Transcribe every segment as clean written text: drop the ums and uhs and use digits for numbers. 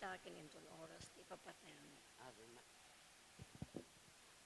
itakin itong oras, ipapatay mo.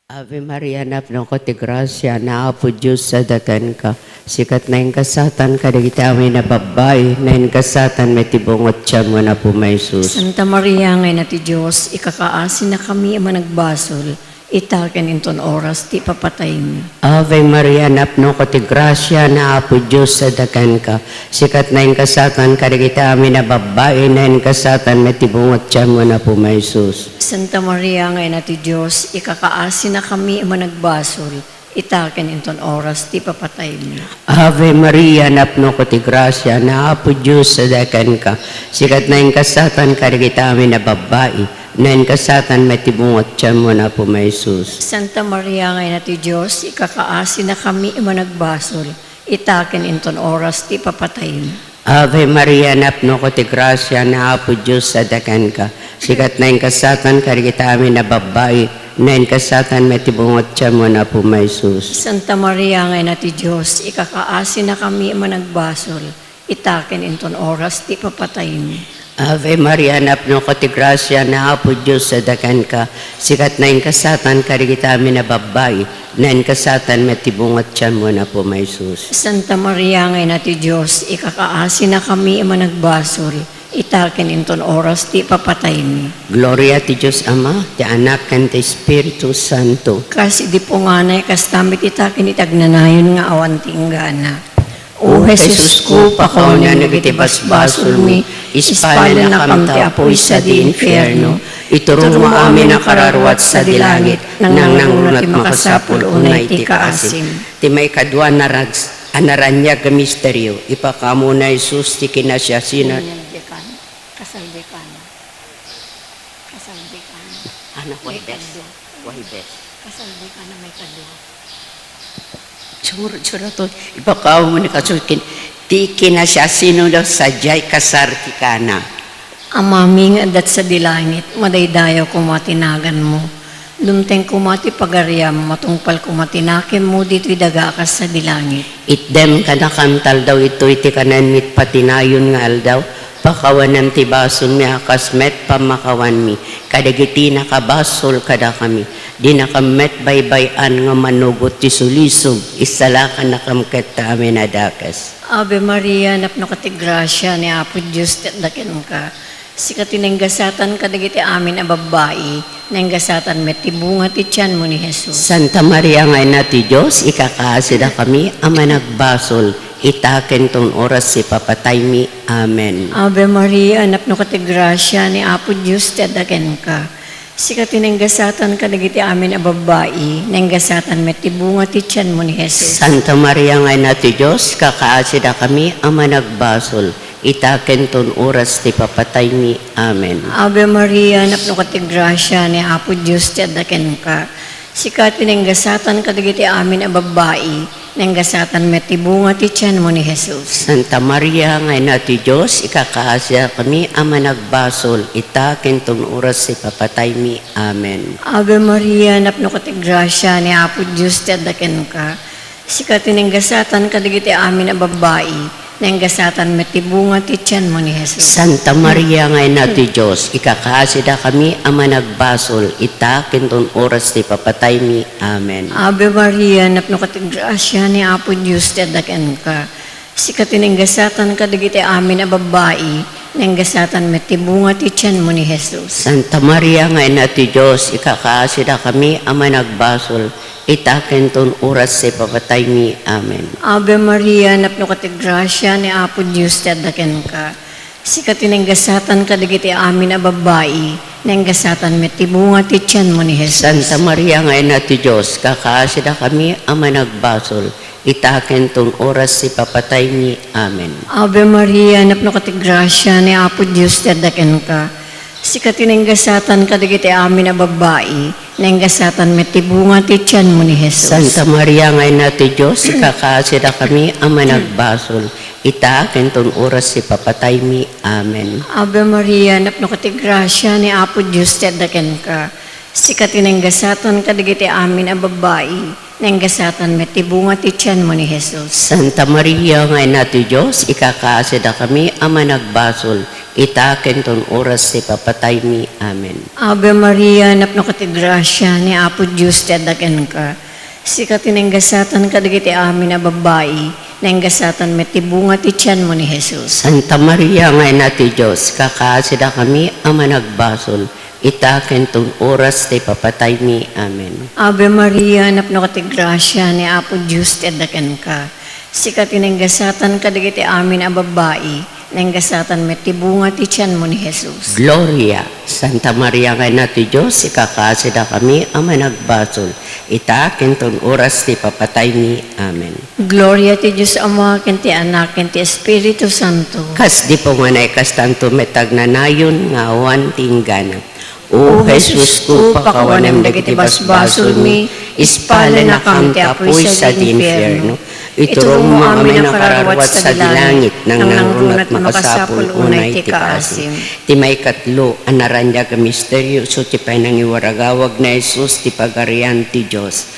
Ave Maria, napno ko ti grasya, naapo Diyos sa dagan ka. Sikat na yung kasatan ka, dagiti amin na babay, na yung kasatan may tibungot siya mo na po may sus. Santa Maria, ngay na ti Diyos, ikakaasin na kami ama nagbasol, itakin itong oras, ti papatay mo. Ave Maria, napno ko ti grasya, naapo Diyos sa dagan ka. Sikat na yung kasatan ka, dagiti amin na babay, na yung kasatan may tibungot siya mo na po may sus. Santa Maria, ngay na ti Diyos, ikakaasin na kami ama nagbasol, itakin itong oras, ti papatay mo. Ave Maria, napno ko ti grasya, naapo Diyos sa dagan ka. Sikat na yung kasatan ka, dagiti amin na babay, na yung kasatan may tibungot siya mo na po may sus. Santa Maria, ngay na ti Diyos, ikakaasin na kami ima nagbasol, itakin itong oras, ti papatay mo. Ave Maria, napno ko ti grasya, naapo Diyos sa dagan ka. Sikat na yung kasatan ka, kita amin na babae, na yung kasatan may tibungot siya mo na po may sus. Santa Maria, ngay na ti Diyos, ikakaasin na kami ima nagbasol, itakin itong oras, ti papatay mo. Ave Maria, napno ko ti grasya, naapo Diyos sa dagan ka. Sikat na yung kasatan ka, kita amin na babae, na yung kasatan may tibungot siya mo na po may sus. Santa Maria, ngay na ti Diyos, ikakaasin na kami ima nagbasol, itakin itong oras, ti papatay mo. Gloria ti Diyos Ama, ti Anak, kan ti Espiritu Santo. Kasi di po nga na, kastamit itakin itagnanayon nga awan tinggana. O Jesus ko, pakaw na nagitibas-basol mi, ispala na kamti apoy sa di infierno, iturong mo amin ang kararwat sa dilangit, nang nangunat makasapul unay ti kaasim. Ti may kadwa na anaranya ka misteryo, ipakamo na Jesus ti kinasya sina. Kasalde ka na. Kasalde ka na. Anak, way best. Kasalde ka na may kadwa. Sura to, ipakaw mo ni kasukin, ti kinasya sino daw sadyay kasar ti kana. Amaming adat sa dilangit, madaydayaw kumatinagan mo. Lumteng kumati pagaryam, matungpal kumatinakin mo, dito'y dagakas sa dilangit. Itdem kanakantal daw ito iti kanan mit patinayon nga aldaw, pakawanan ti bason mi akas met pamakawan mi, kadagiti nakabasol kada kami, di nakamet baybayan nga manugot ti sulisog, isalakan nakamket ta amin adakas. Ave Maria, napno ka ti grasya ni Apo Diyos, dakin ka. Sikatinenggasatan kadagiti amin a babae, nenggasatan met ti bunga ti tiyan mo ni Jesus. Santa Maria nga ina ti Diyos, ikakaasida kami, ama nagbasol, itaken tong oras si papatay mi. Amen. Ave Maria, napno ka ti grasya ni Apo Diyos, dakin ka. Sikatinenggasatan kadagiti amin a babae, nenggasatan met ti bunga ti tiyan mo ni Jesus. Santa Maria nga ina ti Diyos, kakaasida kami, ama nagbasol, itaken ton oras ti papatay mi. Amen. Ave Maria, napno ka ti grasya ni Apo Diyos, dakin ka. Sikatinenggasatan kadagiti amin a babae, nenggasatan met ti bunga ti tiyan mo ni Jesus. Santa Maria nga ina ti Diyos, ikakaasya kami, ama nagbasol, itaken ton oras ti papatay mi. Amen. Ave Maria, napno ka ti grasya ni Apo Diyos, dakin ka. Sikatinenggasatan kadagiti amin a babae, nenggasatan met ti bunga ti tiyan mo ni Jesus. Santa Maria nga ina ti Diyos, ikakaasida kami, ama nagbasol, itaken ton oras ti papatay mi. Amen. Ave Maria, napno ka ti grasya ni Apo Diyos, dakin ka. Sikatinenggasatan kadagiti amin a babae, nenggasatan met ti bunga ti tiyan mo ni Jesus. Santa Maria nga ina ti Diyos, ikakaasida kami, ama nagbasol, itaken ton oras ti papatay mi. Amen. Ave Maria, napno ka ti grasya ni Apo Diyos, dakin ka. Sikatinenggasatan kadagiti amin a babae, nenggasatan met ti bunga ti tiyan mo ni Jesus. Santa Maria nga ina ti Diyos, kakaasida kami, ama nagbasol, itaken ton oras ti papatay mi. Amen. Ave Maria, napno ka ti grasya ni Apo Diyos, dakin ka. Sikatinenggasatan kadagiti amin a babae, nenggasatan met ti bunga ti tiyan mo ni Jesus. Santa Maria nga ina ti Diyos, ikakaasida kami, ama nagbasol, itaken ton oras ti papatay mi. Amen. Ave Maria, napno ka ti grasya ni Apo Diyos, dakin ka. Sikatinenggasatan kadagiti amin a babae, nenggasatan met ti bunga ti tiyan mo ni Jesus. Santa Maria nga ina ti Diyos, ikakaasida kami, ama nagbasol, itaken ton oras ti papatay mi. Amen. Ave Maria, napno ka ti grasya, ni Apo Diyos ti adaken ka. Sikat tinenggasatan ka dagiti amin na babae, nenggasatan met ti bunga ti tiyan mo ni Jesus. Santa Maria, ngay na ti Diyos, kakaasida kami ang managbasol, itaken ton oras ti papatay mi. Amen. Ave Maria, napno ka ti grasya, ni Apo Diyos ti adaken ka. Sikat tinenggasatan ka dagiti amin na babae, nenggasatan met ti bunga ti tiyan mo ni Jesus. Gloria, Santa Maria, ngay na ti Diyos, ikakasida kami ang managbasol, itaken ton oras ti papatay mi. Amen. Gloria ti Diyos Ama, ken ti Anak, ken ti Espiritu Santo. Kas di po nga na tanto metag nanayon nga awan tinggana. O Jesus ko, pakawanem dagiti basbasol mi, ispala na kam ti apoy sa di infierno. Iturong mo amin ang kararawat sa dilangit, nang nangrunat makasapul unay ti kaasim. Ti may katlo, anaranya ka misteryo, so ti panangiwaragawag na Jesus, ti pagarian ti Diyos.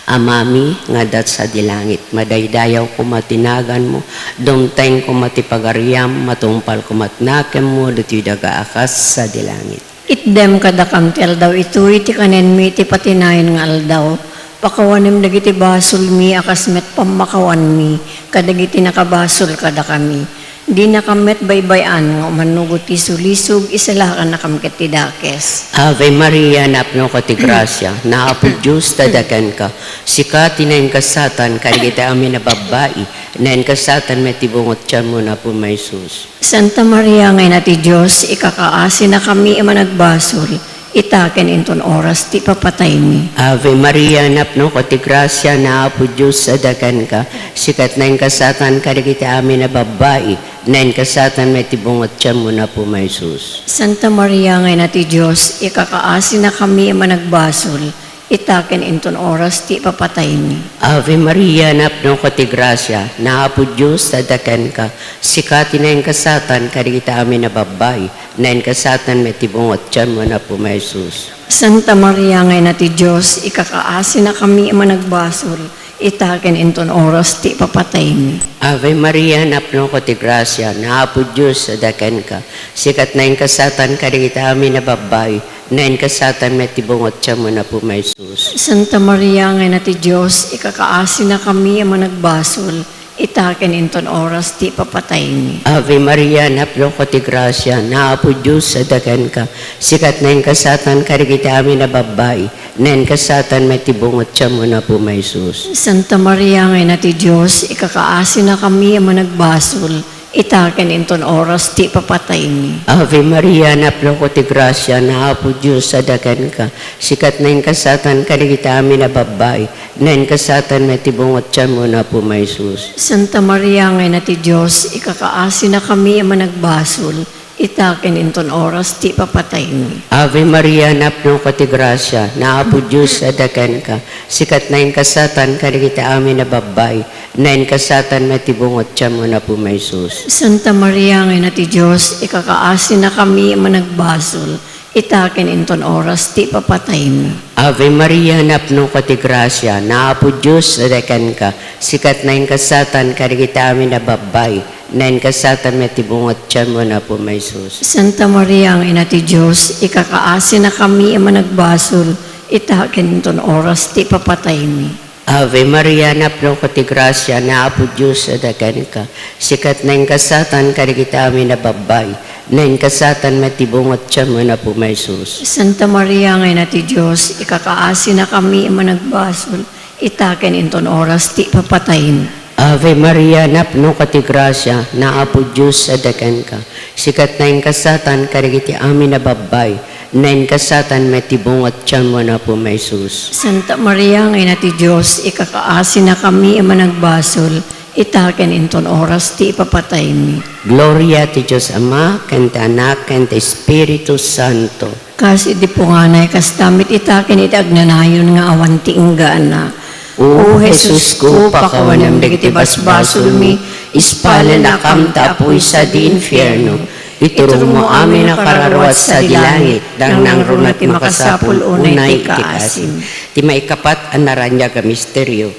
Amami, nga dat sa dilangit, madaydayaw ko matinagan mo, domteng ko matipagariam, matumpal ko matnakem mo, dati dagaakas sa dilangit. Itdem kadakam ti aldaw ito, iti kanen mi, iti patinayon nga aldaw. Pakawanem dagiti basol mi, akas met pamakawan mi, kadagiti nakabasol kada kami. Di nakamet baybayan, nga umanugot ti sulisog, isalakan nakam ket ti dakes. Ave Maria, napno ka ti grasya, naapo Diyos tadakan ka, sikati na yung kasatan, karigita amin na babae, na yung kasatan may tibungot siya mo na po may sus. Santa Maria, ngay na ti Diyos, ikakaasi na kami imanagbasol, itaken inton oras ti papatay mi. Ave Maria, napno ka ti grasya, naapo Diyos tadakan ka, sikat na yung kasatan, karigita amin na babae, na yung kasatan may tibungot siya mo na po may sus. Santa Maria, ngay na ti Diyos, ikakaasi na kami imanagbasol, itaken inton oras ti papatay mi. Ave Maria, napno ka ti grasya, naapo Diyos tadakan ka, sikati na yung kasatan, karigita amin na babae, na yung kasatan may tibungot siya mo na po may sus. Santa Maria, ngay na ti Diyos, ikakaasi na kami imanagbasol, itaken inton oras ti papatay mi. Ave Maria, napno ko ti grasya, naapo Diyos tadakan ka, sikat na yung kasatan, karigita amin na babae, na yung kasatan may tibungot siya mo na po may sus. Santa Maria, ngay na ti Diyos, ikakaasi na kami imanagbasol, itaken inton oras ti papatay mi. Ave Maria, napno ko ti grasya, naapo Diyos tadakan ka, sikat na yung kasatan, karigita amin na babae, na yung kasatan may tibungot siya mo na po may sus. Santa Maria, ngay na ti Diyos, ikakaasi na kami imanagbasol, itaken inton oras ti papatay mi. Ave Maria, napno ko ti grasya, naapo Diyos tadakan ka, sikat na yung kasatan, karigita amin na babae, na yung kasatan may tibungot siya mo na po may sus. Santa Maria, ngay na ti Diyos, ikakaasi na kami imanagbasol, itaken inton oras ti papatay mi. Ave Maria, napno ko ti grasya, naapo Diyos tadakan ka, sikat na yung kasatan, karigita amin na babae, na yung kasatan may tibungot siya mo na po may sus. Santa Maria, ngay na ti Diyos, ikakaasi na kami imanagbasol, itaken inton oras ti papatay mi. Ave Maria, napno ko ti grasya, naapo Diyos tadakan ka, sikat na yung kasatan, karigita amin na babae, na yung kasatan may tibungot siya mo na po may sus. Santa Maria, ngay na ti Diyos, ikakaasi na kami imanagbasol, itaken inton oras ti papatay mi. Ave Maria, napno ko ti grasya, naapo Diyos tadakan ka, sikat na yung kasatan, karigita amin na babae, na yung kasatan may tibungot siya mo na po may sus. Santa Maria, ngay na ti Diyos, ikakaasi na kami imanagbasol, itaken inton oras ti papatay mi. Ave Maria, napno ka ti grasya, naapo Diyos tadakan ka, sikat na yung kasatan, karigiti amin na babae, na yung kasatan may tibungot siya mo na po may sus. Santa Maria, ngay na ti Diyos, ikakaasi na kami imanagbasol, itaken inton oras ti papatay mi. Gloria ti Diyos Ama, ken ti Anak, ken ti Espiritu Santo. Kasi di po nga na kastamit itaken iti agnanayon nga awan ti inggana. O Jesus ko, pakawanem dagiti basbasol mi, ispala na kam ta apoy sa di infierno. Iturong mo amin ang kararawat sa dilangit, dang nangrunat makasapul unay ti kaasim. Ti maikapat ang naranya ka misteryo,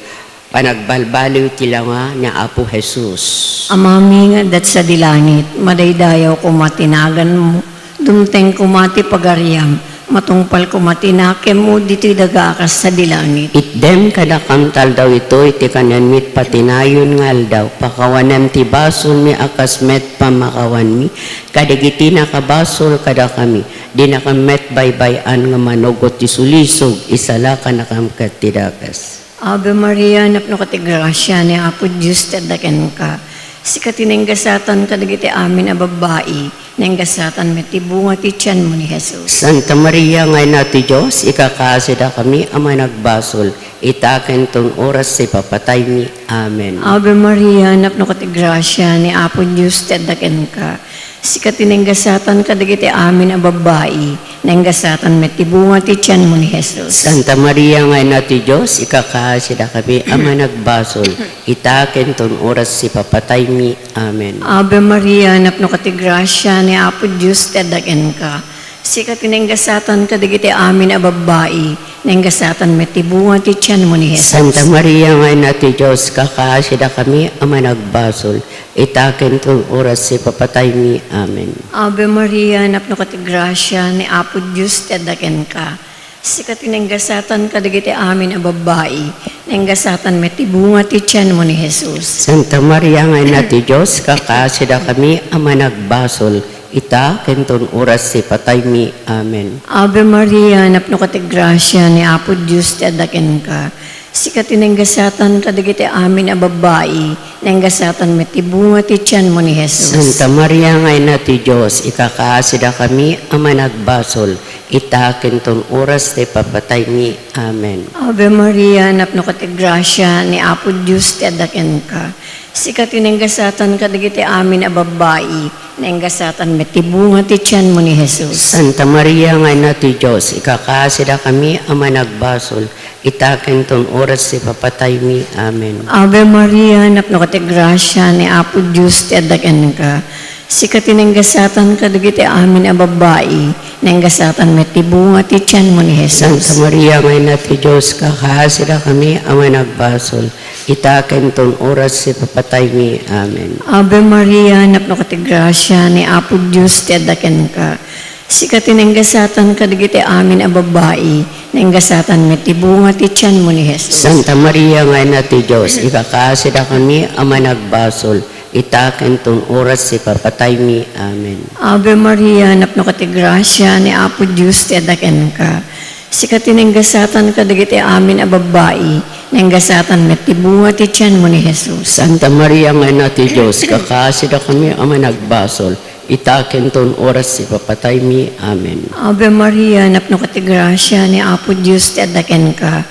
panagbalbaliw tila nga niya Apo Jesus. Amami nga dat sa dilangit, madaydayaw ko matinagan mo, dumteng ko mati pagariam, matungpal ko matinakem mo, dito'y dagaakas sa dilangit. Itdem kada kamtal daw ito, iti kanan mit patinayon ngal daw, pakawanan ti basol mi akas met pamakawan mi, kadagiti nakabasol kada kami, di nakamet baybayan nga manugot ti sulisog, isala ka nakamkat ti dakas. Ave Maria, napno ka ti grasya ni Apo Diyos tadaken ka. Si katinenggasatan kadagiti amin a babae, nenggasatan met ti bunga ti tiyan mo ni Jesus. Santa Maria ngay nati Diyos, ikakasida kami ama nagbasol, itaken tong oras si papatay mi. Amen. Ave Maria, napno ka ti grasya ni Apo Diyos tadaken ka. Si katinenggasatan kadagiti amin a babae, nenggasatan met ti bunga ti tiyan mo ni Jesus. Santa Maria ngay nati Diyos, ikakasida kami ama nagbasol, itaken tong oras si papatay mi. Amen. Ave Maria, napno ka ti grasya ni Apo Diyos tadaken ka. Si katinenggasatan kadagiti amin a babae, nenggasatan met ti bunga ti tiyan mo ni Jesus. Santa Maria ngay nati Diyos, kakasida kami ama nagbasol, itaken tong oras si papatay mi. Amen. Ave Maria, napno ka ti grasya ni Apo Diyos tadaken ka. Si katinenggasatan kadagiti amin a babae, nenggasatan met ti bunga ti tiyan mo ni Jesus. Santa Maria ngay nati Diyos, kakasida kami ama nagbasol, itaken tong oras si patay mi. Amen. Ave Maria, napno ka ti grasya ni Apo Diyos tadaken ka. Si katinenggasatan kadagiti amin a babae, nenggasatan met ti bunga ti tiyan mo ni Jesus. Santa Maria ngay nati Diyos, ikakaasida kami ama nagbasol, itaken tong oras ti papatay mi. Amen. Ave Maria, napno ka ti grasya ni Apo Diyos tadaken ka. Si katinenggasatan kadagiti amin a babae, nenggasatan met ti bunga ti tiyan mo ni Jesus. Santa Maria ngay nati Diyos, ikakaasida kami ama nagbasol, itaken tong oras si papatay mi. Amen. Ave Maria, napno ka ti grasya ni Apo Diyos tadaken ka. Si katinenggasatan kadagiti amin a babae, nenggasatan met ti bunga ti tiyan mo ni Jesus. Santa Maria ngay nati Diyos, kakahasida kami ama nagbasol, itaken tong oras si papatay mi. Amen. Ave Maria, napno ka ti grasya ni Apo Diyos tadaken ka. Si katinenggasatan kadagiti amin a babae, nenggasatan met ti bunga ti tiyan mo ni Jesus. Santa Maria ngay nati Diyos, ikakasida kami ama nagbasol, itaken tong oras si papatay mi. Amen. Ave Maria, napno ka ti grasya ni Apo Diyos tadaken ka. Si katinenggasatan kadagiti amin a babae, nenggasatan met ti bunga ti tiyan mo ni Jesus. Santa Maria ngay nati Diyos, kakasida kami ama nagbasol, itaken tong oras si papatay mi. Amen. Ave Maria, napno ka ti grasya ni Apo Diyos tadaken ka.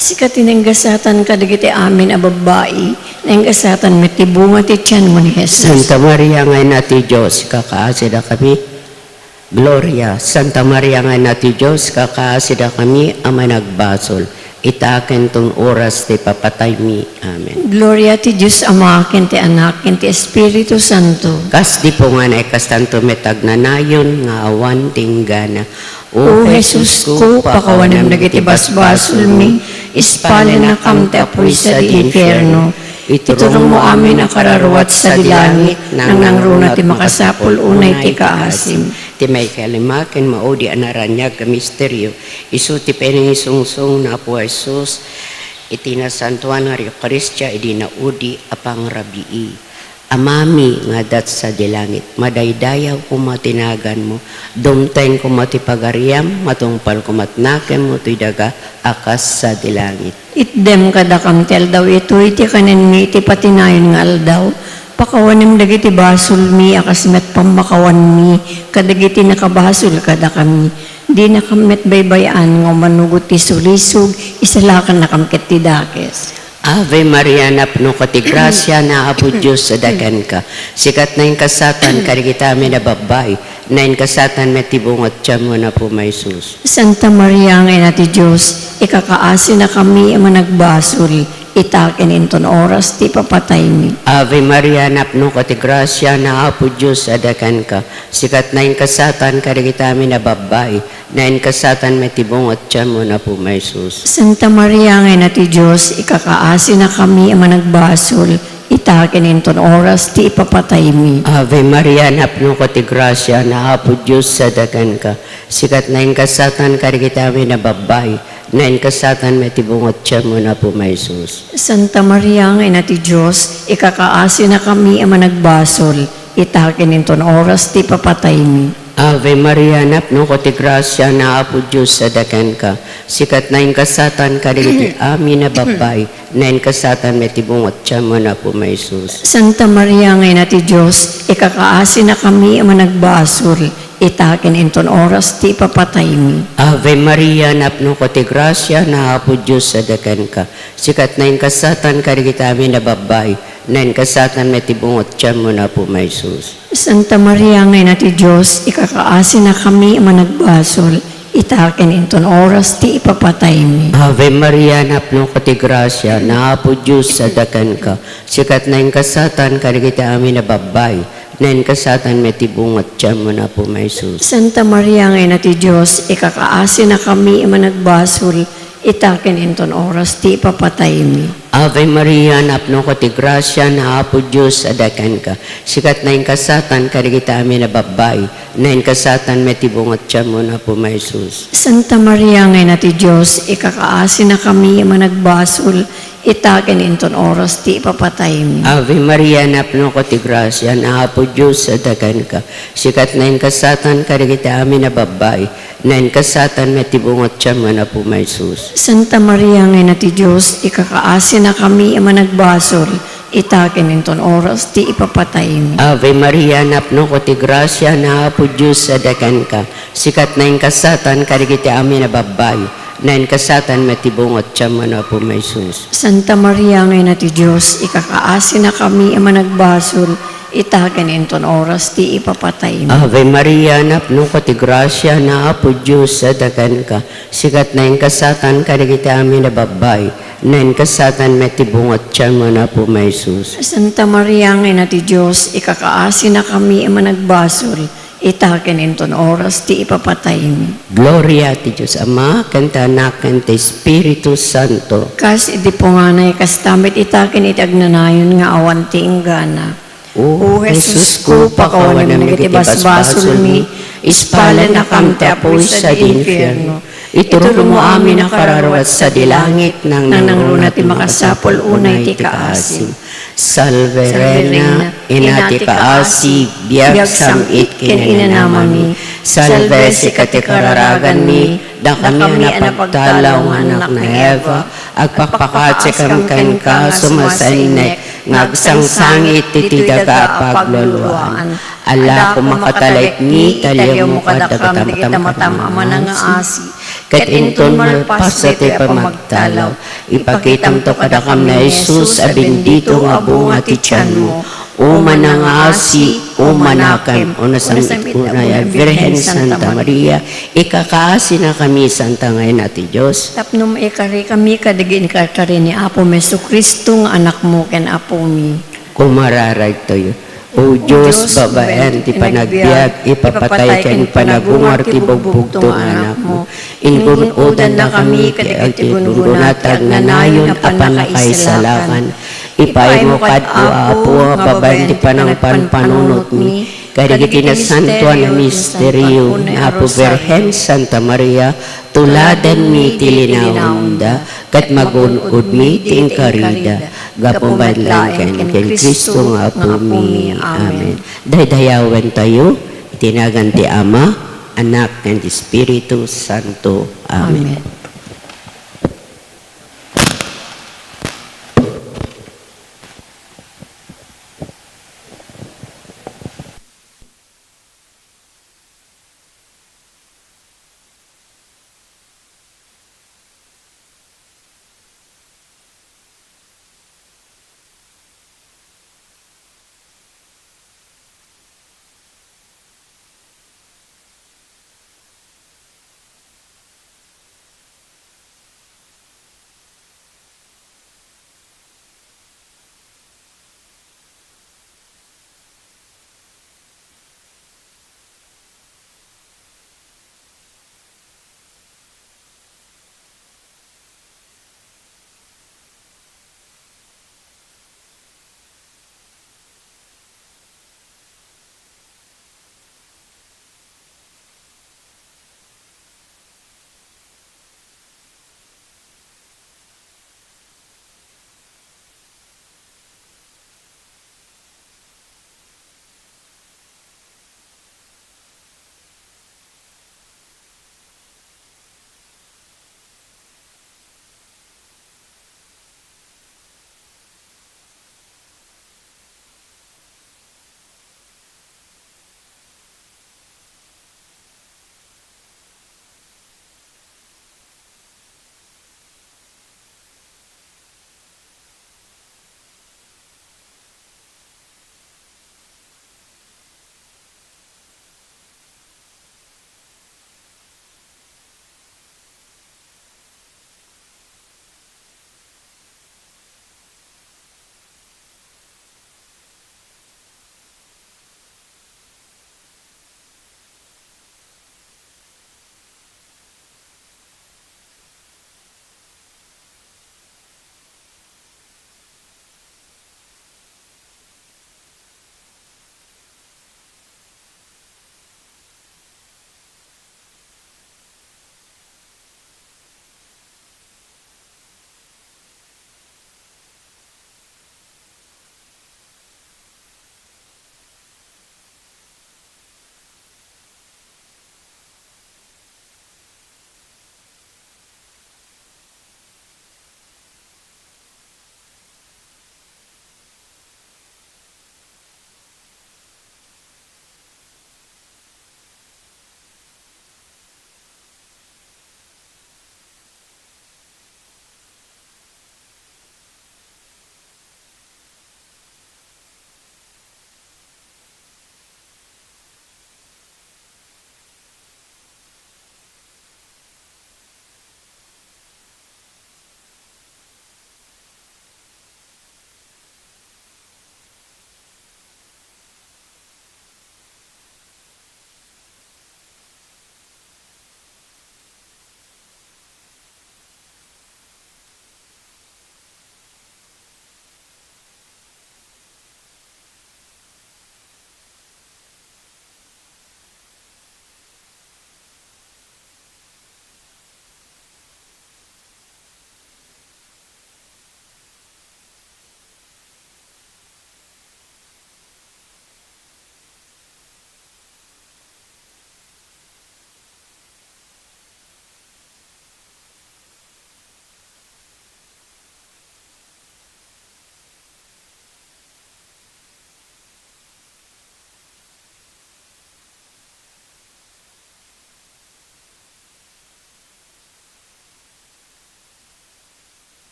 Si katinenggasatan kadagiti amin a babae, nenggasatan met ti bunga ti tiyan mo ni Jesus. Santa Maria ngay nati Diyos, kakasida kami. Gloria. Santa Maria ngay nati Diyos, kakasida kami ama nagbasol, itaken tong oras ti papatay mi. Amen. Gloria ti Diyos Ama, ken ti Anak, ken ti Espiritu Santo. Kas di po nga na ikastanto metag nanayon nga awan tinggana. O Jesus ko, pakawanam dagiti basbasol mi, ispalen na kam ti apoy sa di infierno. Iturong mo amin ang kararuat sa dilangit, nang nangruna ti makasapol unay ti kaasim. Ti may kalimakin maudi anaranyag ka misteryo. Isu ti penangisungsung na po Jesus, itinasantuan nga Eucharistia, idinaudi apang rabii. Amami nga dat sa dilangit, madaydayaw kumatinagan mo, dumteng kumatipagariam, matungpal kumatnakem mo, tuy daga akas sa dilangit. Itdem kadakam ti aldaw ito, iti kanen mi, iti patinayon nga aldaw, pakawanem dagiti basol mi, akas met pamakawan mi, kadagiti nakabasol kadakami, di nakamet baybayan nga manugot ti sulisog, isalakan nakamket ti dakes. Ave Maria, napno ka ti grasya na Apo Diyos sa dagan ka. Sikat na yung kasatan, karikita amin na babae, na yung kasatan may tibungat siya mo na po may sus. Santa Maria, ngayon natin Diyos, ikakaasi na kami ang nagbasol, itakin inton oras, ti papatay mi. Ave Maria, napno ka ti grasya na Apo Diyos sa dagan ka. Sikat na yung kasatan, karikita amin na babae, nain kasatan metibong at tiyan mo na po may sus. Santa Maria ngayon na ti Diyos, ikakaasi na kami ang managbasol, itakin inton oras ti ipapatay mi. Ave Maria, napno ko ti grasya, na apo Diyos sa dagan ka. Sikat nain kasatan karikita mi na babay, nain kasatan metibong at tiyan mo na po may sus. Santa Maria ngayon na ti Diyos, ikakaasi na kami ang managbasol, itakin inton oras ti ipapatay mi. Ave Maria, napno ko ti grasya, na apo Diyos sa dagan ka. Sikat nain kasatan karikiti amin na babay, nain kasatan metibong at tiyan mo na po may sus. Santa Maria ngayon na ti Diyos, ikakaasi na kami ang managbasol, itakin inton oras ti ipapatay mi. Ave Maria, napno ko ti grasya, na apo Diyos sa dagan ka. Sikat nain kasatan karikita amin na babay, nain kasatan metibong at tiyan mo na po may sus. Santa Maria ngayon na ti Diyos, ikakaasi na kami ang managbasol, itakin inton oras ti ipapatay mi. Ave Maria, napno ko ti grasya, na apo Diyos sa dagan ka. Sikat nain kasatan karikita amin na babay, nain kasatan metibong at tiyan mo na po may sus. Santa Maria ngayon na ti Diyos, ikakaasi na kami ang managbasol, itakin inton oras ti ipapatay mi. Ave Maria, napno ko ti grasya, na apo Diyos sa dagan ka. Sikat nain kasatan karikita amin na babay, nain kasatan metibong at tiyan mo na po may sus. Santa Maria ngayon na ti Diyos, ikakaasi na kami ang managbasol, itakin inton oras ti ipapatay mi. Ave Maria, napno ko ti grasya, na apo Diyos sa dagan ka. Sikat nain kasatan karikita amin na babay, nain kasatan metibong at tiyan mo na po may sus. Santa Maria ngayon na ti Diyos, ikakaasi na kami ang managbasol, itakin inton oras ti ipapatay mi. Ave Maria, napno ko ti grasya, na apo Diyos sa dagan ka. Sikat nain kasatan karikita amin na babay, nain kasatan metibong at tiyan mo na po may sus. Santa Maria ngayon na ti Diyos, ikakaasi na kami ang managbasol, itakin inton oras ti ipapatay mi. Ave Maria, napno ko ti grasya, na apo Diyos sa dagan ka. Sikat nain kasatan karikita amin na babay, nain kasatan metibong at tiyan mo na po may sus. Santa Maria ngayon na ti Diyos, ikakaasi na kami ang managbasol, itakin inton oras ti ipapatay mi. Gloria ti Diyos Ama, kanta anak, kanta Espiritu Santo. Kas idi po nga na kastamit itakin itagnanayon nga awan ti inggana. O Jesus ko, pakawanan mo iti basbasol mi, ispala na kamte apoy sa di infierno. Ituro mo amin ang kararawat sa dilangit, nang nangruna ti makasapol unay ti kaasim. Salve Reina, inati kaasig, biag samit kininanamami. Salve si katikaragan mi, da kami anapagtalaw ng anak na Eva, agpakpakat sa kamkan ka sumasainek, ngagsangsangit iti daga pagluluan. Ala ko makatalit ni, talyo mo kadakatam-tam nga asi. Kat inton malpas sa ti pamagtalaw, ipakitam to kadakam na Jesus, abindito nga bunga ti tiyan mo. O manangasi, o manakem, o nasangit unay, Virgen Santa Maria, ikakaasi na kami, Santa ngayon natin Diyos. Tapno maikari kami kadigin kakari ni Apo Meso Kristo nga anak mo ken Apo mi. Kumararay tayo. O Diyos, babaen, ti panagbiag, ipapatay ken panagungar ti bugbugtong anak mo. Ingunudan na kami, kadigit ti gungunatag na nayon apan nakaisalakan. Ipay mo kadto apo, babaen ti panang panpanunot mi. Kadigiti na santo na misteryo, Apo Virgen Santa Maria, tuladan mi ti linaunda, kat magunod mi ti inkarida, gapumbanlan ken Kristo nga Apo mi. Amen. Daydayawan tayo, itinagan ti Ama, Anak, and Espiritu Santo. Amen. Amen.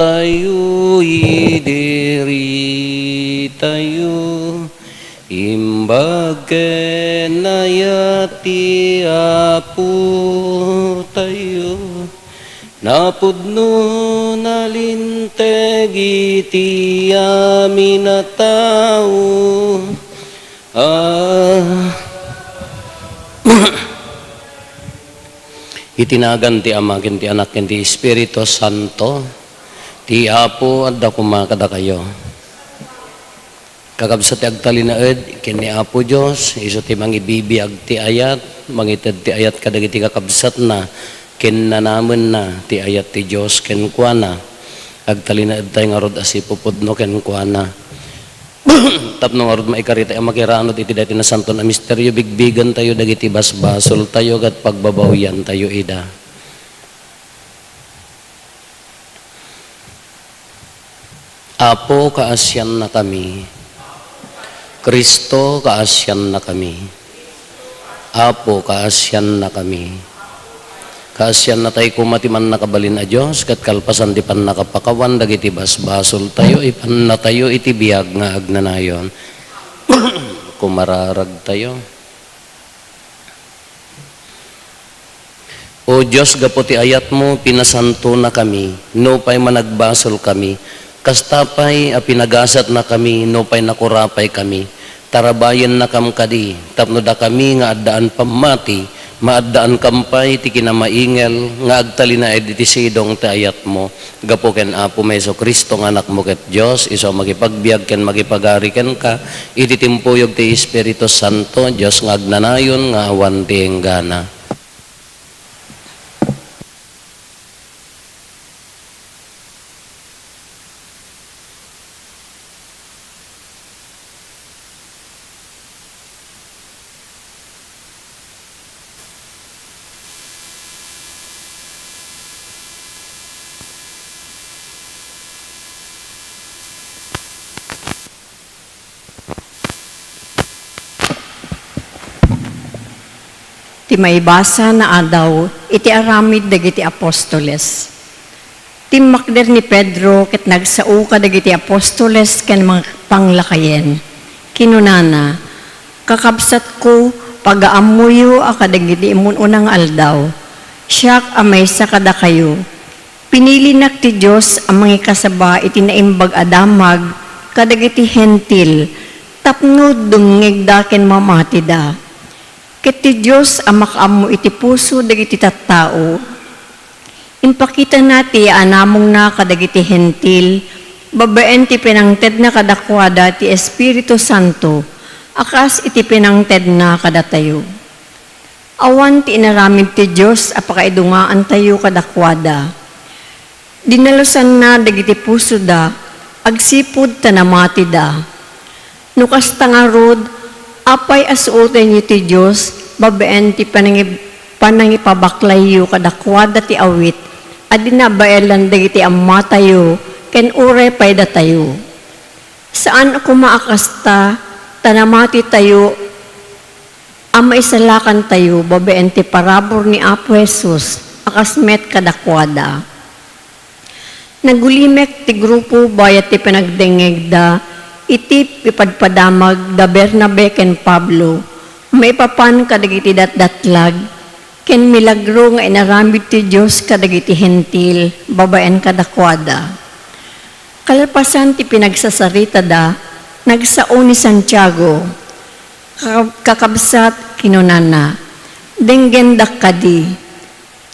tayo idiri tayo imbag kenayati apu tayo napudno nalinteg iti amin na tao itinagan ti Ama ken ti Anak ken ti Espiritu Santo ti Apo adda kumakada kayo kakabsat ti agtalinaed ken ni Apo Dios isu ti mangibibiyag ti ayat mangited ti ayat kadagiti kakabsat na ken nanamen na ti ayat ti Dios ken kuana agtalinaed tayo nga rod asipupudno ken kuana tapno nga rod maikarita ang makiranod iti dati na santo na misteryo bigbigan tayo dagiti basbasol tayo kat pagbabawyan tayo ida Apo kaasyan na kami Kristo kaasyan na kami Apo kaasyan na kami kaasyan na tayo kumatiman nakabalin na Diyos kat kalpasan di pan nakapakawan dagiti basbasol tayo ipan na tayo iti biyag nga agnanayon kumararag tayo O Diyos gapo ti ayat mo pinasanto na kami no pay managbasol kami kastapay a pinagasat na kami no pay nakurapay kami tarabayan na kam kadi tapno da kami nga addaan pamati maadaan kampay ti kinamaingel nga agtalina iti sidong ti ayat mo gapo ken Apo Meso Kristo nga anak mo ket Dios iso magipagbiag ken magipagari ken ka iti timpuyog ti Espiritu Santo Dios nga agnanayon nga awan ti enggana Ti maibasa na adaw, iti aramid dagiti apostoles. Ti makder ni Pedro, ket nagsao ka dagiti apostoles ken mga panglakayen. Kinunana, kakabsat ko, pag-aamuyo akadagiti imununang aldaw. Siyak amay sa kada kayo. Pinilinak ti Diyos ang mga kasaba iti naimbag adamag, kadagiti hentil, tapno dungig da ken mamati da. Ket ti Diyos ang makaamu iti puso dagiti tattao. Impakita nati anamong na kadagiti hentil, babaen ti pinangted na kadakwada ti Espiritu Santo, akas iti pinangted na kadatayo. Awan ti inaramid ti Diyos apakaidungaan tayo kadakwada. Dinalusan na dagiti puso da, agsipud tanamati da. Nukas tangarod, apay asuoten niyo ti Diyos, babeen ti panangipabaklayo kadakwada ti awit, adina baelan dagiti amma tayo, ken ure payda tayo. Saan ako maakasta, tanamati tayo, ama isalakan tayo, babeen ti parabor ni Apo Jesus, akasmet kadakwada. Nagulimek ti grupo bayat ti pinagdengeg da, iti ipadpadamag da Bernabe ken Pablo, maipapan kadagiti datdatlag, ken milagro nga inaramid ti Diyos kadagiti hentil, babaen kadakwada. Kalpasan ti pinagsasarita da, nagsao ni Santiago, kakabsat kinunana, denggen dakkadi,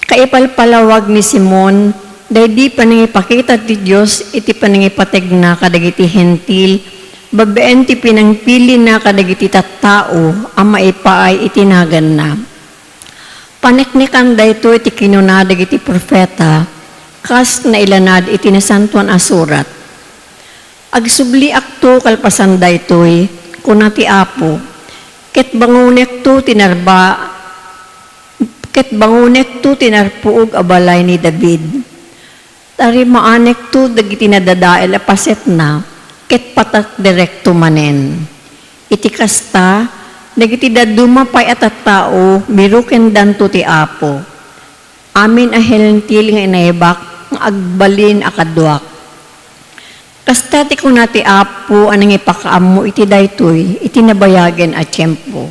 kaipalpalawag ni Simon, dahil di panangipakita ti Diyos, iti panangipategna kadagiti hentil, babeen ti pinangpili na kadagiti tattao, ang maipaay itinagan na. Paneknekan dayto iti kinuna dagiti profeta, kas na ilanad iti nasantuan asurat. Agsubli akto kalpasan daytoy, kuna ti Apo, ket bangunek to tinarpuog abalay ni David. Tari maanek to dagiti nadadael apaset na, ket patak direkto manen. Iti kasta, dagiti dadumapay at tao, biruken danto ti Apo. Amin a helentil nga inaibak, nga agbalin akadwak. Kastati ko nati Apo anang ipakaam mo iti daytoy, iti nabayagen at tiyempo.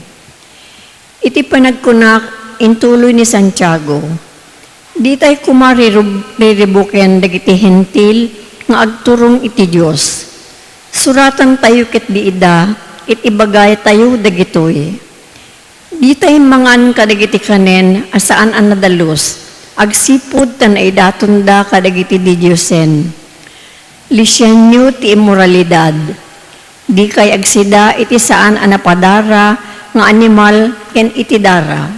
Iti panagkunak intuloy ni Santiago. Di tayo kumariribuken dagiti hentil nga agturong iti Diyos. Suratan tayo ket di ida, iti bagay tayo dagitoy. Di tayo mangan kadagiti kanen asaan an nadalos, agsipod tan idatunda kadagiti di Diyosen. Lisyanyo ti immoralidad. Di kay agsida iti saan anapadara nga animal ken iti dara.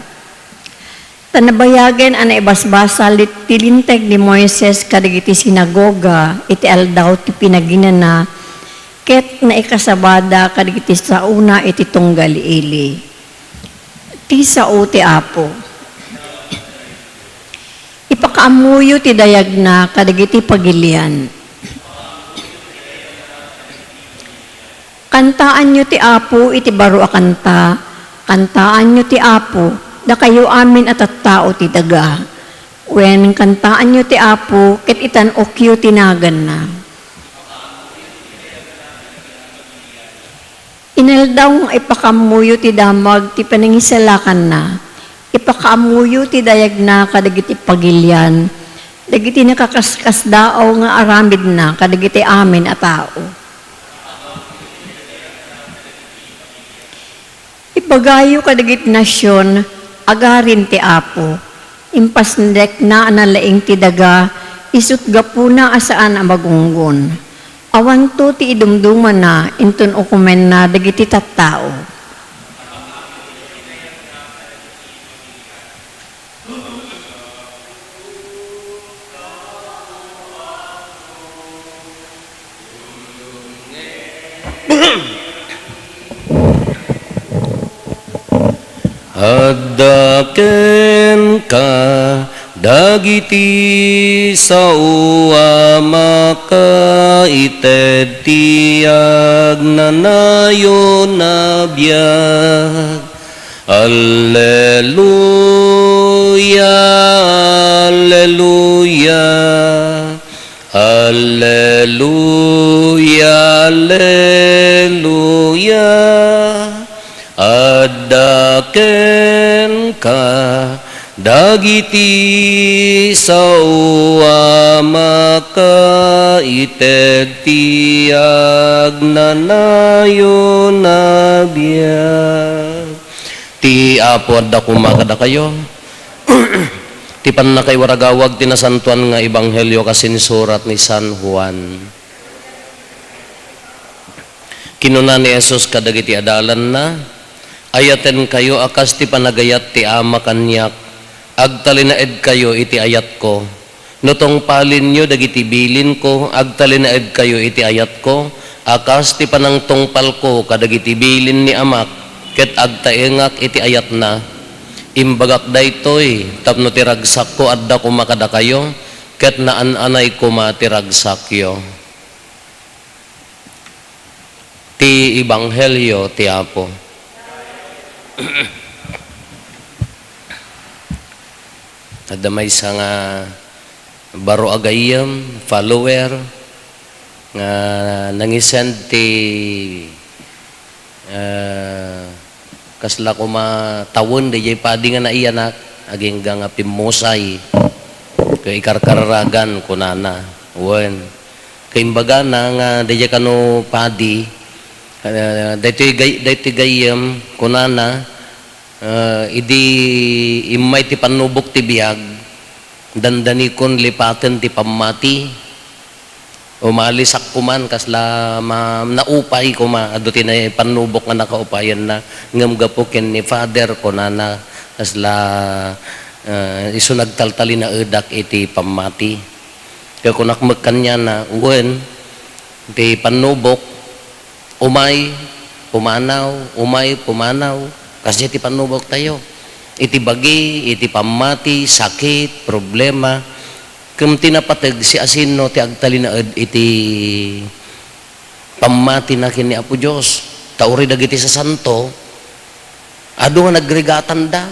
Tanabayagen ana ibasbasal ti linteg ni Moises kadagiti sinagoga iti aldaw ti pinaginana ket naikasabada kadagiti sauna iti tunggal ili. Ti sao ti Apo. Ipakaamuyo ti dayagna kadagiti pagilian. Kantaan nyo ti Apo iti baro a kanta, kantaan nyo ti Apo, da kayo amin at tao ti daga. Wen kantaan nyo ti Apo, ket itan okyo tinagan na. Inaldaw nga ipakamuyo ti damag ti panangisalakan na, ipakaamuyo ti dayag na kadagiti pagilyan, dagiti nakakaskas daaw nga aramid na kadagiti amin a tao. Ibagayo kadagit nasyon, agarin ti Apo. Impasndek na analaing ti daga, isut gapuna asaan ang magunggon. Awanto ti idumduman na, intun ukumen na dagiti tattao. Addaken ka dagiti saua maka ited tiyag nanayo na biyag. Alleluia, alleluia, alleluia, alleluia. Addaken ka dagiti saua maka ited tiyag nanayo na biyag. Ti Apo adda kumakada kayo. Ti pannakay waragawag tinasantuan nga ebanghelyo kasinsurat ni San Juan. Kinuna ni Jesus kadagiti adalan na, ayaten kayo akas ti panagayat ti ama kanyak, agtalinaed kayo iti ayat ko. Nutong palin nyo dagiti bilin ko, agtalinaed kayo iti ayat ko, akas ti panangtungpal ko kadagiti bilin ni amak, ket agtaengak iti ayat na. Imbagak daytoy, tapno ti ragsak ko adda kumakada kayo, ket naan-anay kuma ti ragsak yo. Ti ebanghelyo ti Apo. Adamay sa nga baro agayam, follower, nga nangisend ti kasla ko matawon, di jay padi nga naiyanak, aging nga pimusay, kay ikarkaragan kunana, wen. Kay imbaga na nga di jay kano padi, daytoy gayam kunana, idi imay ti panubok ti biyag, dandanikon lipaten ti pamati, umalisak kuman kasla naupay kuma adu ti panubok nga nakaupayan na ngem gapuken ni Father kunana kasla isu nagtaltali na edak iti pamati. Kaya kunak kanya na uwen ti panubok umay pumanaw kasi iti panubok tayo, iti bagi, iti pamati, sakit, problema. Kung tinapatag si asino ti agtalinaed iti pamati na kini Apo Diyos, tauri dagiti sa santo, ado nga nagrigatan da,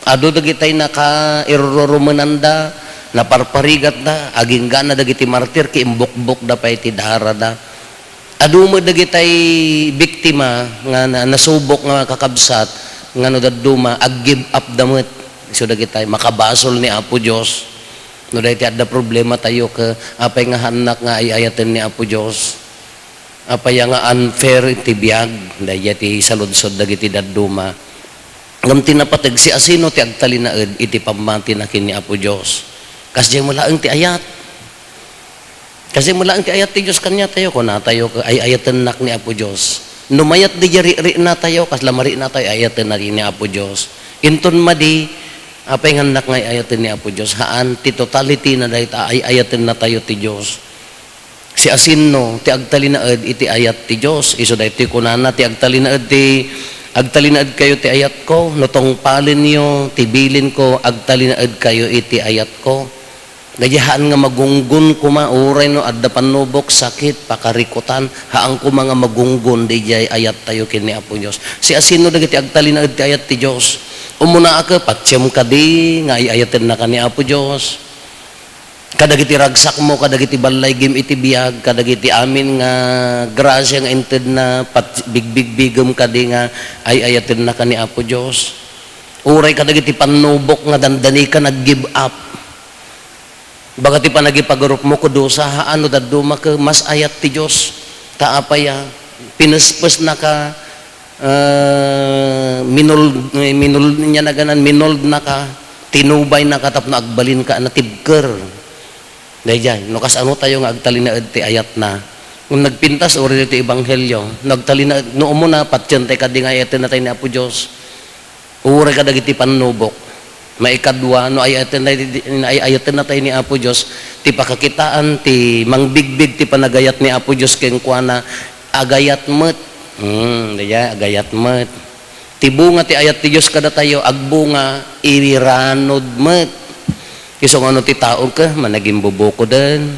ado dagitay naka-irurumananda, naparparigat da, aging gana dagiti martir, kiimbok-bok da pa iti dara da. Aduma dagitay biktima nga nasubok nga kakabsat, nga no daduma, ag-give up damot. So dagitay, makabasol ni Apo Diyos. No dagiti adda problema tayo ka, apay nga hanak nga ayayaten ni Apo Diyos. Apay nga unfair iti biyag, dagiti saludsod dagiti daduma. Ngam tinapatag si asino ti agtalinaed iti pamati na kini Apo Diyos. Kasi mula ang ti ayat. Kasi mula ang ti ayat ti Diyos kanya tayo, kung na tayo ay ayatan nak ni Apo Diyos. Numayat di jari na tayo, kas lamari na tayo ayatan na ni Apo Diyos. Inton madi, apay nga nak nga ayatan ni Apo Diyos, haan ti totality na dahil ay ayatan na tayo ti Diyos. Si asino, ti agtalinaed iti ayat ti Diyos. Iso dahil ti kunana, ti agtalinaed kayo ti ayat ko, notong palin nyo, tibilin ko, agtalinaed kayo iti ayat ko. Nagyahaan nga magunggun kuma, uray no, adda panubok, sakit, pakarikutan, haang ko mga magunggun, di jay ayat tayo kini Apo Diyos. Si asino dagiti agtalinaed ti ayat ti Diyos. Umuna ka, patsyam ka di, nga ayaten na ka ni Apo Diyos. Kadagiti ragsak mo, kadagiti balay gim iti biyag, kadagiti amin nga grasya nga inted na bigbig-bigam ka di nga ay ayaten na ka ni Apo Diyos. Uray kadagiti panubok nga dandani ka nag-give up. Bagati pa nagipagarup mo kudusa, ano daduma ka, mas ayat ti Diyos. Taapaya, pinaspes na ka, minol niya na ganan, minold na ka, tinubay na ka, tapno agbalin ka, natibker. Dahil dyan, no kas ano tayo nga agtalinaed ti ayat na. Kung nagpintas, uri ti Ebanghelyo, nagtalinaed, noong mo na, patyan tayo ka di nga ayatin na tayo ni Apo Diyos. Uri ka dagiti panubok. Maikadwa, no ayatin na tayo ni Apo Diyos, ti pakakitaan, ti mangbigbig, ti panagayat ni Apo Diyos, keng kuana, agayat met. Agayat met. Ti bunga, ti ayat ti Diyos kada tayo, agbunga, iriranod met. Isong ano ti tao ka, managing bubuko din.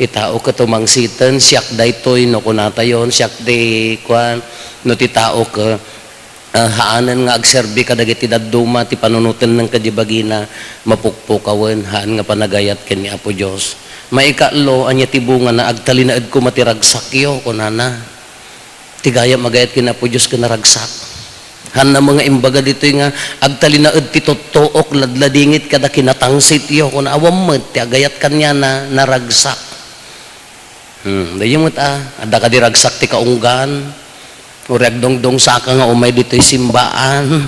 Ti tao ka tumangsitan, siyak daytoy, no kunatayon, siyak di, kuan, no ti tao ka, haanan nga agserbi kadagiti daduma ti panunutan ng kadibagina mapukpukawen haan nga panagayat ken ni Apo Dios. Maikalo anya ti bunga na agtalinaed ko matiragsakyo kunana. Tigaya magayat ken Apo Dios ken naragsak. Han na mga imbaga dito nga agtalinaed ti tottook ladladingit kada kinatangsit yo kun awam met ti agayat kanya na naragsak. Dayon met ada ka diragsak ti kaunggan. Urag dong saka nga umay dito'y simbaan.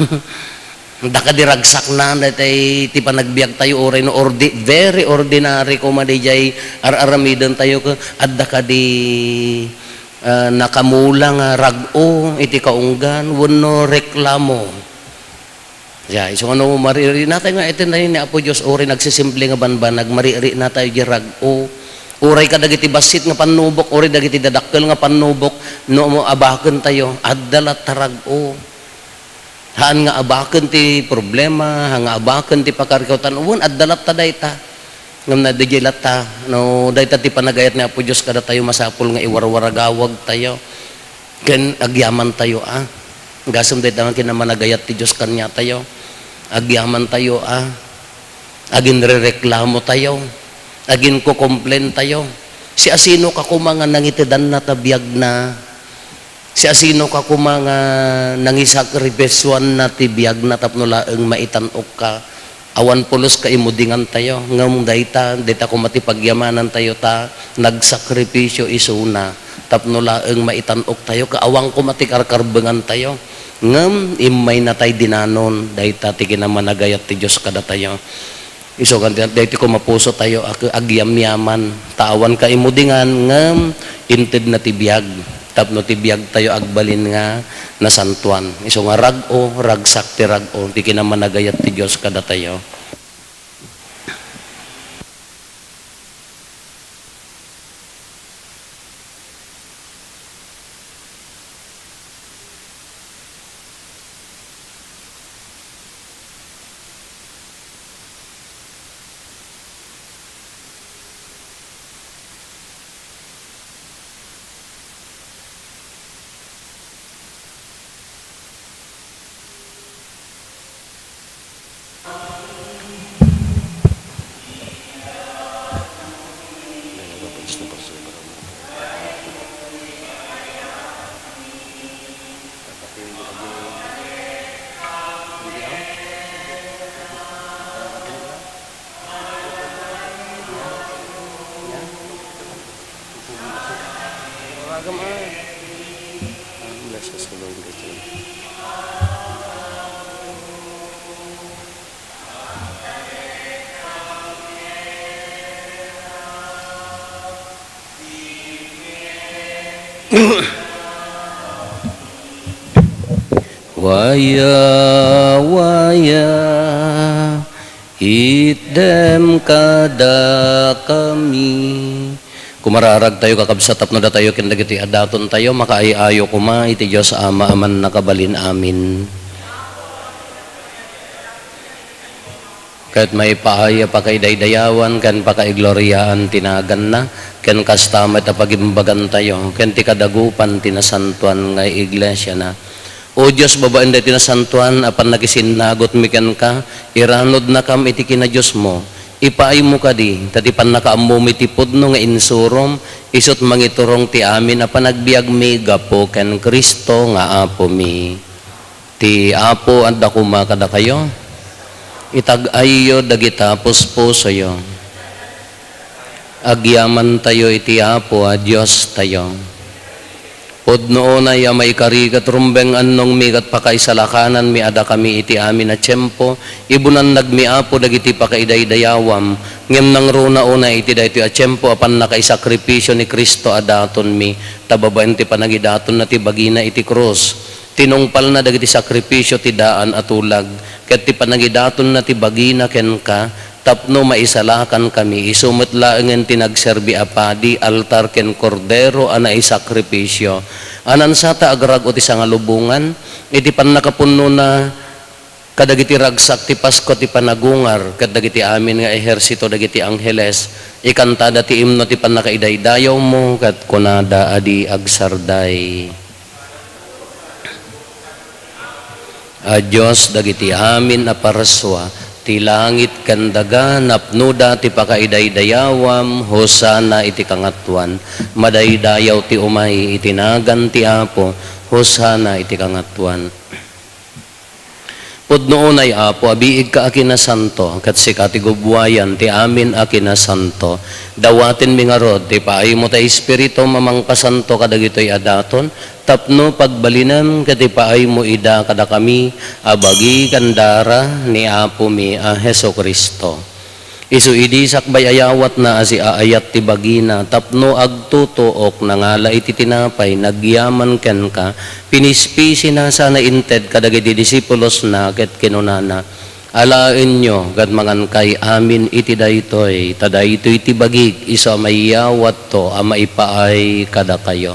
Daka diragsak na, datay ti panagbiag tayo, uray no, very ordinary ko madijay, aramidan tayo, adda ka di nakamulang rag-o, iti kaunggan, wano reklamo. Yeah, so ano, mariri na tayo nga, ito na ni Apo Diyos, uray nagsisimple nga banbanag, mariri na tayo di rag-o. Uray ka dagiti basit nga panubok, uray dagiti dadakkel nga panubok, no mo abaken tayo, addalat tarag-o. Haan nga abaken ti problema, haan nga abaken ti pakarikautan, uwan addalat ta dayta. Ngam na digilat ta, no dayta ti panagayat ni Apo Diyos kada tayo masapul nga iwarwaragawag tayo. Ken agyaman tayo Gasam dayta nga kinamanagayat ti Diyos kanya tayo. Agyaman tayo Agin rereklamo tayo. Agin ko complain tayo. Si asino ka kumanga nangitidan na tabiyag na. Si asino ka kumanga nangisakripesuan na tibiyag na tapno laeng maitanok ka. Awan pulos ka imudingan tayo. Ngam dayta ko matipagyamanan tayo ta. Nagsakripisyo isuna. Tapno laeng maitanok tayo. Kaawang ko matikarkarbengan tayo. Ngam imay na tayo dinanon. Dayta ti kinamanagayat ti Diyos kada tayo. Iso kan dito ko mapuso tayo agyam-yaman tawan ka imudingan ngem inted na tibiyag tapno tibiyag tayo agbalin nga nasantuan. Iso nga rag-o ragsak ti rag-o ti kinamanagayat ti Dios kada tayo. waya item kada kami. Kumararag tayo kakabsatap no da tayo kindagiti adaton tayo makaayayo kuma iti Diyos Ama aman nakabalin amin. Kahit may paaya pa kay daydayawan kan pa kay gloryaan tinagan na ken kastamet a pagimbagan tayo ken ti kadagupan tinasantuan nga iglesia na. O Diyos, babaen da tinasantuan apan nagisinagot mi ken ka iranod na kam iti kina Diyos mo. Ipaay mo ka di, tatipan nakaammo mi ti pudno nga insurom, isot mangiturong ti amin apan nagbiag mi gapo ken Kristo nga apo mi. Ti apo adda kuma kada kayo. Itag-ayo dagita puspusoyo. Agyaman tayo iti apo a Diyos tayo. Pudno na ya may karigat rumbeng annong migat pakaisalakanan mi ada kami iti amin a tiyempo. Ibunan nagmiapo dagiti pakaidaydayawam. Ngem nang runa una iti dayto a tiyempo apan nakaisakripisyo ni Kristo adaton mi. Tababaen ti panagidaton na ti bagina iti krus. Tinungpal na dagiti sakripisyo ti daan atulag. Ket ti panagidaton na ti bagina ken ka tapno maisalakan kami isumot laengen tinagserbi apadi altar ken kordero ana isakripisyo anan sata agrag ti sangalubungan iti pannakapunno na kadagiti ragsak ti Pasko ti panagungar ket dagiti amin nga ehersito dagiti angheles ikantada ti imno ti pannakaidaydayaw mo ket kunada adi agsarday. A Diyos dagiti amin a parswa ti langit kandaga napnuda ti pakaidaydayawam hosana iti kangatuan madaydayaw ti umay itinagan ti apo hosana iti kangatuan. Pudno unay apo abiig ka akina santo kat sikati gubwayan ti amin akina santo dawatin mi nga rod ti paay mo ta espiritu mamangkasanto kadagitoy adaton tapno pagbalinan ket ti paay mo ida kada kami abagi kandara ni apo mi a Hesukristo. Isu idi sakbay ayawat na asi aayat ti bagina tapno agtutuok nangala iti tinapay nagyaman ken ka pinispisi na sana inted kadagiti disipulos na ket kinunana alaen nyo gad mangan kay amin iti daytoy tadaytoy ti bagig isu mayawat to a maipaay kada kayo.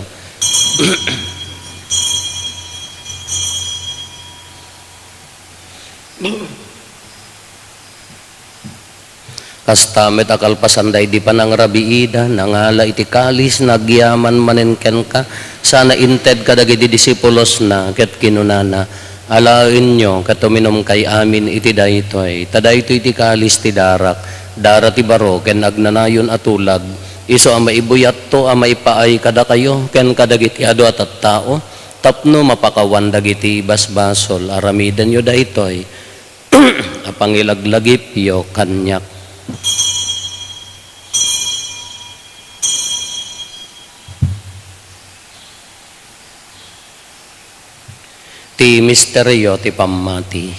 Kastamet akalpasanday di panang rabiida nangala iti kalis nagyaman manen ken ka sana inted kadagiti disipulos na ket kinunana alaen nyo katuminom kay amin iti daytoy tadaytoy iti kalis ti darak dara ti baro ken agnanayon atulag isu a maibuyat to a maipaay kada kayo ken kadagiti adu at tao tapno mapakawan dagiti basbasol aramidan yo daytoy apangilaglagip yo kanyak. Ti misteryo ti pamati.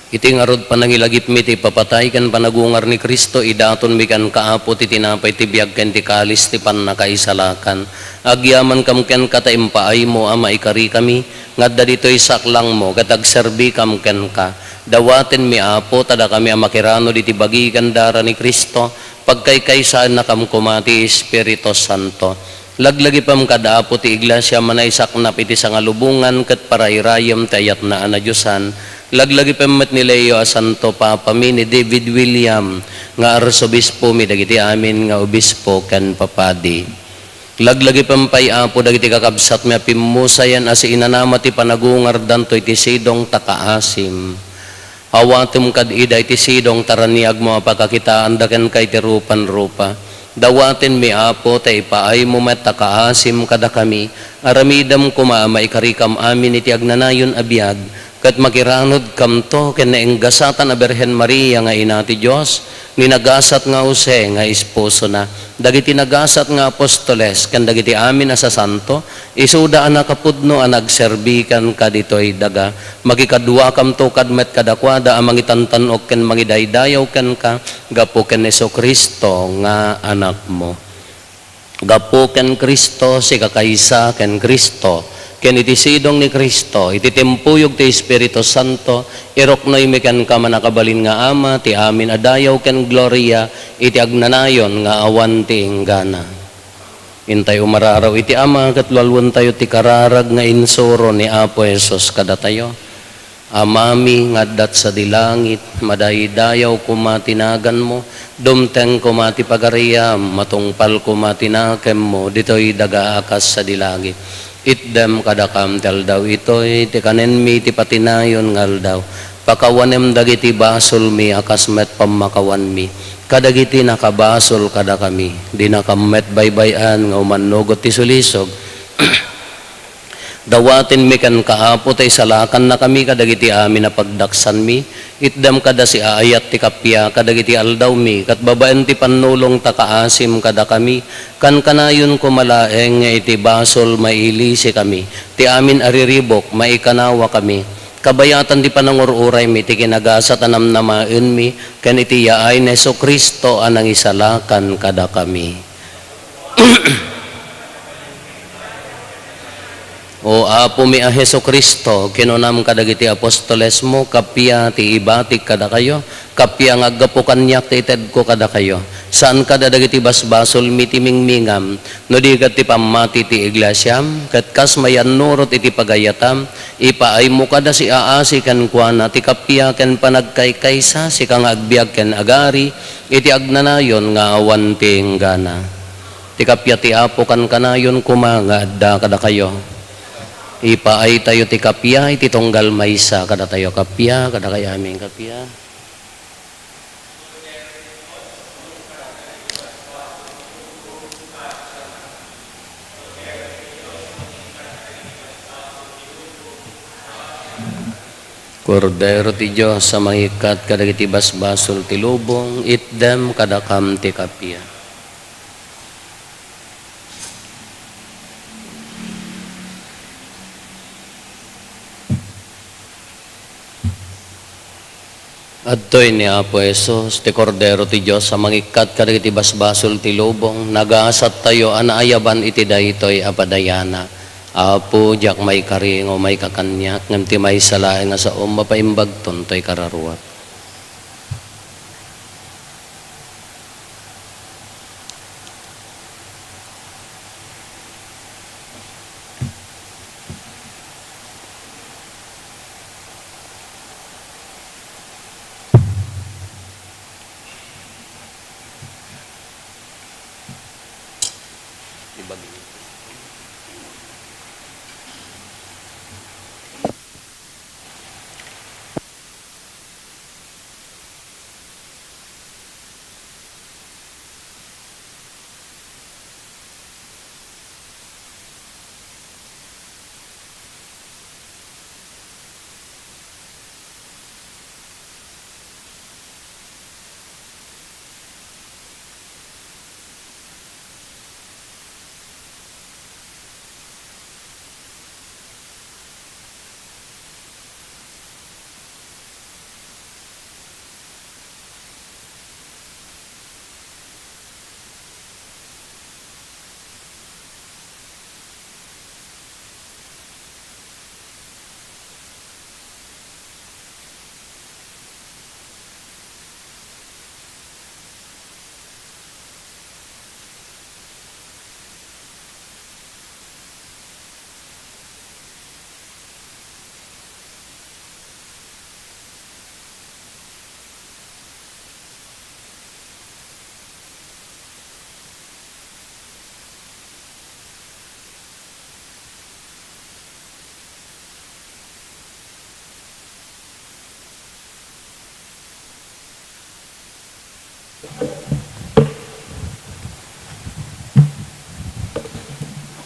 Iti ngarod panangilagip mi ti papatay kan panagungar ni Kristo idaton mi kan kaapo ti tinapay ti biag ken ti kalis ti pannakaisalakan. Agyaman kam ken kata impaay mo ama ikari kami ngadda ditoy saklang mo katag serbi kam ken ka. Dawaten mi apo tada kami amakirano diti bagi kandara ni Kristo pagkaykaysaan na kam kumati Espiritu Santo. Laglagi pam kadaapo ti iglesia manay saknap iti sangalubungan ket parayrayam tayat na anadyosan. Laglagi pamet ni Leo a Santo Papa mi ni David William nga arsobispo mi dagiti amin nga obispo ken papadi. Laglagi pampay apo dagiti kakabsat mi pimusayan as inanama ti panagungar dantoy ti sidong takaasim. Awatum kad ida iti sidong taraniag mo apakakitaan daken kay ti rupan-rupa. Dawatin mi apo tay paay mo met takaasim kada kami aramidam kumama ikarikam amin iti agnanayon abiyag. Kat makiranod kamto ken naenggasatan a Birhen Maria nga ina ti Dios ninagasat nga Jose nga esposo na dagiti nagasat nga apostoles ken dagiti amin a sasanto isuda a nakapudno a nagserbikan kaditoy daga makikadua kamto kadmet kadakwada a mangitantanok ken mangidaydayaw ken ka gapo ken Hesukristo nga anak mo. Gapo ken Kristo, si kakaysa ken Kristo, ken iti sidong ni Kristo, iti tempuyog ti Espiritu Santo, iroknoy mi ken ka manakabalin nga Ama, ti amin adayaw ken gloria, iti agnanayon nga awan ti inggana. Intay umararaw iti Ama, katlalwan tayo ti kararag nga insuro ni Apo Jesus kada tayo. Amami ngaddat sa dilangit, madaydayaw kumatinagan mo, dumteng kumati pagariyam, matungpal kumatinakem mo, dito'y dagaakas sa dilangit. Itdem kadakam tel daw ito'y, ti kanen mi ti patinayon ngal daw, pakawanem dagiti basol mi, akas met pamakawan mi, kadagiti nakabasol kada kami, di nakamet baybayan, nga umanugot ti sulisog, dawatin mi kan kaapo tay salakan na kami kadagiti amin na pagdaksan mi itdam kada si aayat ti kapya kadagiti aldaw mi kat babaen ti panulong takaasim kada kami kan kanayon kumalaeng nga iti basol mailisi kami ti amin ariribok maikanawa kami kabayatan ti panangururay mi ti kinagasat anam namaen mi ken iti yaay ni Hesus Kristo anang isalakan kada kami. O Apo mi a Hesus Kristo, kinunam kadagiti apostoles mo, kapya ti ibatik kada kayo, kapya nga agapo kanyak ti ited ko kada kayo. Saan kada dagiti basbasol mi ti mingmingam, no di kat ti pamati ti iglesyam, kat kas mayan nurot iti pagayatam, ipaay mo kada si aasi kan kuana, ti kapya ken panagkaykaysa, si kang agbiag ken agari, iti agnanayon nga awan ti inggana. Ti kapya ti Apo kan kanayon kumanga adda kada kayo. Ipaay tayo ti kapya, iti tunggal maysa, kada tayo kapya, kada kay aming kapya. Kordero ti Diyos sa mangikat, kadagiti basbasol ti lubong, itdem kadakam ti kapya. Adtoy ni Apo Jesus, ti Kordero ti Diyos sa mangikat kadagiti basbasol ti lubong, nagasat tayo anaayaban iti daytoy apadayana. Apo, jak may karing o may kakanyak, ngam ti may salaeng nga sa mapaimbagton to'y kararuat.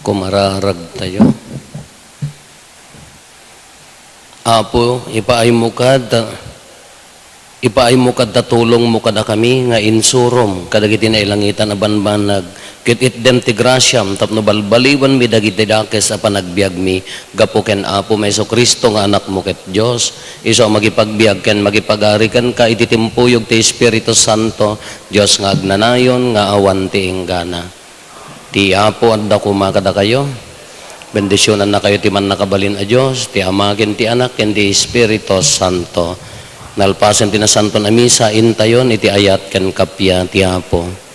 Kumararag tayo. Apo, ipaay mo kad tulong mo kada kami nga insurom kadagiti na ilangitan na banbanag kit itdem ti grasyam tapno balbaliwan mi dagiti dakes a panagbiag mi gapo ken Apo may Hesus Kristo nga anak mo ket Dios iso magipagbiag ken magipagari ken ka iti timpuyog ti Espiritu Santo Dios nga agnanayon nga awan ti inggana. Ti Apo at dako makada kayo. Bendisyonan na kayo ti man nakabalin a Diyos, ti Ama ken ti Anak ken ti Espiritu Santo. Nalpasen ti na santo na misa intayon iti ayat ken kapya ti Apo.